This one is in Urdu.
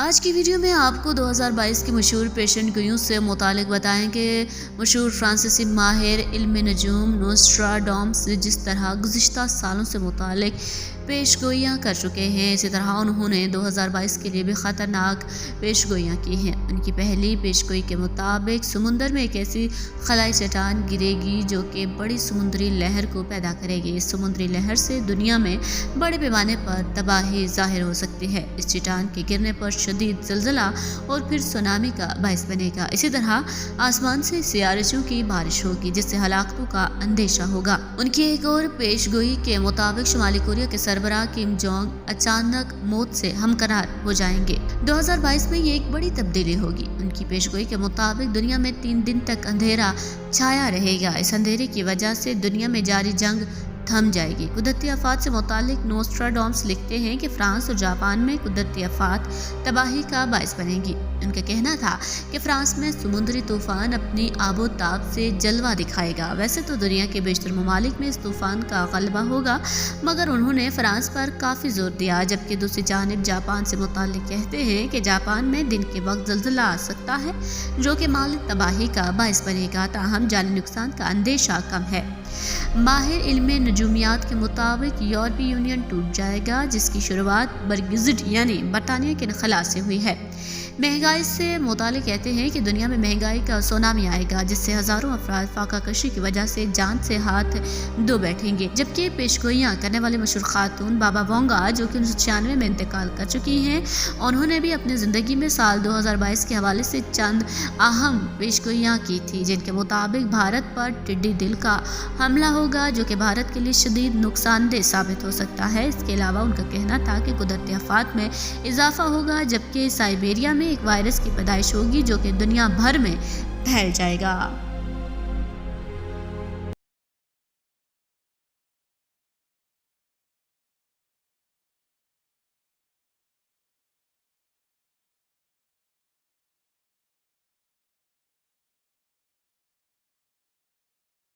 آج کی ویڈیو میں آپ کو 2022 کی مشہور پیشن گوئیوں سے متعلق بتائیں کہ مشہور فرانسیسی ماہر علم نجوم نوسٹراڈامس جس طرح گزشتہ سالوں سے متعلق پیش گوئیاں کر چکے ہیں، اسی طرح انہوں نے 2022 کے لیے بھی خطرناک پیش گوئیاں کی ہیں۔ ان کی پہلی پیش گوئی کے مطابق سمندر میں ایک ایسی خلائی چٹان گرے گی جو کہ بڑی سمندری لہر کو پیدا کرے گی۔ اس سمندری لہر سے دنیا میں بڑے پیمانے پر تباہی ظاہر ہو سکتی ہے۔ اس چٹان کے گرنے پر شدید زلزلہ اور پھر سونامی کا باعث بنے گا۔ اسی طرح آسمان سے سیارچوں کی بارش ہوگی جس سے ہلاکتوں کا اندیشہ ہوگا۔ ان کی ایک اور پیش گوئی کے مطابق شمالی کوریا کے سربراہ کم جونگ اچانک موت سے ہمکنار ہو جائیں گے۔ 2022 میں یہ ایک بڑی تبدیلی ہوگی۔ ان کی پیش گوئی کے مطابق دنیا میں 3 دن تک اندھیرا چھایا رہے گا۔ اس اندھیرے کی وجہ سے دنیا میں جاری جنگ تھم جائے گی۔ قدرتی آفات سے متعلق نوسٹراڈامس لکھتے ہیں کہ فرانس اور جاپان میں قدرتی آفات تباہی کا باعث بنے گی۔ ان کا کہنا تھا کہ فرانس میں سمندری طوفان اپنی آب و تاب سے جلوہ دکھائے گا۔ ویسے تو دنیا کے بیشتر ممالک میں اس طوفان کا غلبہ ہوگا، مگر انہوں نے فرانس پر کافی زور دیا، جبکہ دوسری جانب جاپان سے متعلق کہتے ہیں کہ جاپان میں دن کے وقت زلزلہ آ سکتا ہے جو کہ مالی تباہی کا باعث بنے گا، تاہم جانی نقصان کا اندیشہ کم ہے۔ ماہر علم نجومیات کے مطابق یورپی یونین ٹوٹ جائے گا، جس کی شروعات برگزٹ یعنی برطانیہ کے انخلاء سے ہوئی ہے۔ مہنگائی سے متعلق کہتے ہیں کہ دنیا میں مہنگائی کا سونامی آئے گا، جس سے ہزاروں افراد فاقہ کشی کی وجہ سے جان سے ہاتھ دھو بیٹھیں گے۔ جبکہ پیش گوئیاں کرنے والے مشہور خاتون بابا وانگا جو کہ 1996 میں انتقال کر چکی ہیں، انہوں نے بھی اپنی زندگی میں سال 2022 کے حوالے سے چند اہم پیش گوئیاں کی تھی، جن کے مطابق بھارت پر ٹڈی دل کا حملہ ہوگا جو کہ بھارت کے لیے شدید نقصان دہ ثابت ہو سکتا ہے۔ اس کے علاوہ ان کا کہنا تھا کہ قدرتی آفات میں اضافہ ہوگا، جبکہ سائبیریا میں ایک وائرس کی پیدائش ہوگی جو کہ دنیا بھر میں پھیل جائے گا۔